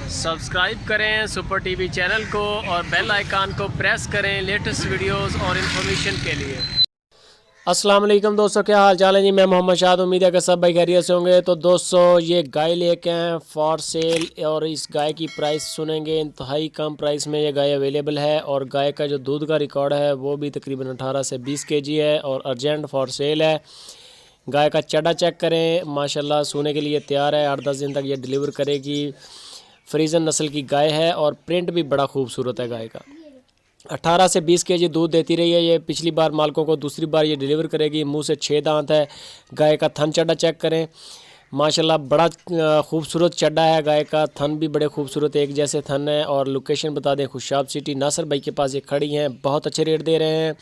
Subscribe करें super TV channel को और बेल आइकन को प्रेस करें लेटेस्ट वीडियोस और इन्फॉर्मेशन के लिए। अस्सलाम वालेकुम दोस्तों, क्या हाल चाल है जी। मैं मोहम्मद शाद, उम्मीद है कि सब भाई खैरियत से होंगे। तो दोस्तों ये गाय लेके हैं फॉर सेल और इस गाय की प्राइस सुनेंगे। इंतहाई कम प्राइस में ये गाय अवेलेबल है और गाय का जो दूध का रिकॉर्ड है वो भी तकरीबन 18 से 20 केजी है और अर्जेंट फॉर सेल है। गाय का चढ़ा चेक करें, माशाल्लाह सोने के लिए तैयार है। 8-10 दिन तक ये डिलीवर करेगी। फ्रीजन नस्ल की गाय है और प्रिंट भी बड़ा खूबसूरत है गाय का। 18 से 20 केजी दूध देती रही है ये पिछली बार मालकों को, दूसरी बार ये डिलीवर करेगी। मुंह से 6 दांत है। गाय का थन चढ़ा चेक करें, माशाल्लाह बड़ा खूबसूरत चड्डा है गाय का। थन भी बड़े खूबसूरत एक जैसे थन है। और लोकेशन बता दें, खुशाब सिटी नासर भाई के पास ये खड़ी हैं। बहुत अच्छे रेट दे रहे हैं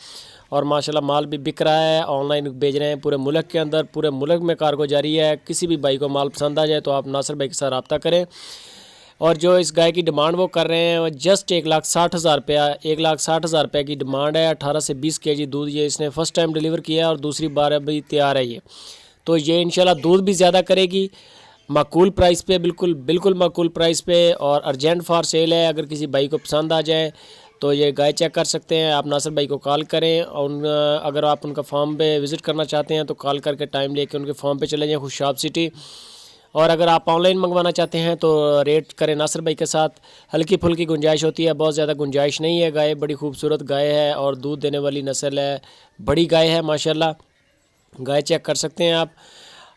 और माशाल्लाह माल भी बिक रहा है, ऑनलाइन भेज रहे हैं पूरे मुल्क के अंदर। पूरे मुल्क में कार्गो जारी है। किसी भी भाई को माल पसंद आ जाए तो आप नासर भाई के साथ रब्ता करें। और जो इस गाय की डिमांड वो कर रहे हैं वो जस्ट 1,60,000 रुपया, 1,60,000 रुपये की डिमांड है। 18 से 20 केजी दूध ये इसने फ़र्स्ट टाइम डिलीवर किया है और दूसरी बार अभी तैयार है ये। तो ये इंशाल्लाह दूध भी ज़्यादा करेगी। माकूल प्राइस पे, बिल्कुल माकूल प्राइस पे और अर्जेंट फॉर सेल है। अगर किसी भाई को पसंद आ जाए तो ये गाय चेक कर सकते हैं। आप नासिर भाई को कॉल करें और अगर आप उनका फार्म पे विज़िट करना चाहते हैं तो कॉल करके टाइम लेके उनके फार्म पे चले जाएँ खुशाब सिटी। और अगर आप ऑनलाइन मंगवाना चाहते हैं तो रेट करें नासिर भाई के साथ। हल्की फुल्की गुंजाइश होती है, बहुत ज़्यादा गुंजाइश नहीं है। गाय बड़ी खूबसूरत गाय है और दूध देने वाली नस्ल है, बड़ी गाय है माशाल्लाह। गाय चेक कर सकते हैं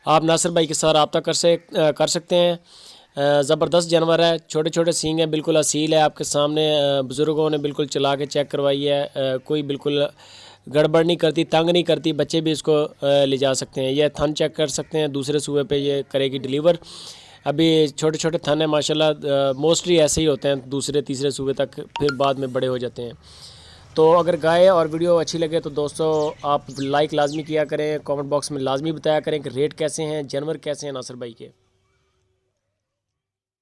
आप नासिर भाई के साथ रब्ता कर सकते हैं। ज़बरदस्त जानवर है, छोटे छोटे सींग हैं, बिल्कुल असील है। आपके सामने बुज़ुर्गों ने बिल्कुल चला के चेक करवाई है। कोई बिल्कुल गड़बड़ नहीं करती, तंग नहीं करती। बच्चे भी इसको ले जा सकते हैं। यह थन चेक कर सकते हैं, दूसरे सूबे पे ये करेगी डिलीवर। अभी छोटे छोटे थन हैं माशाल्लाह, मोस्टली ऐसे ही होते हैं दूसरे तीसरे सूबे तक, फिर बाद में बड़े हो जाते हैं। तो अगर गाय और वीडियो अच्छी लगे तो दोस्तों आप लाइक लाजमी किया करें, कमेंट बॉक्स में लाजमी बताया करें कि रेट कैसे हैं, जानवर कैसे हैं नासिर भाई के।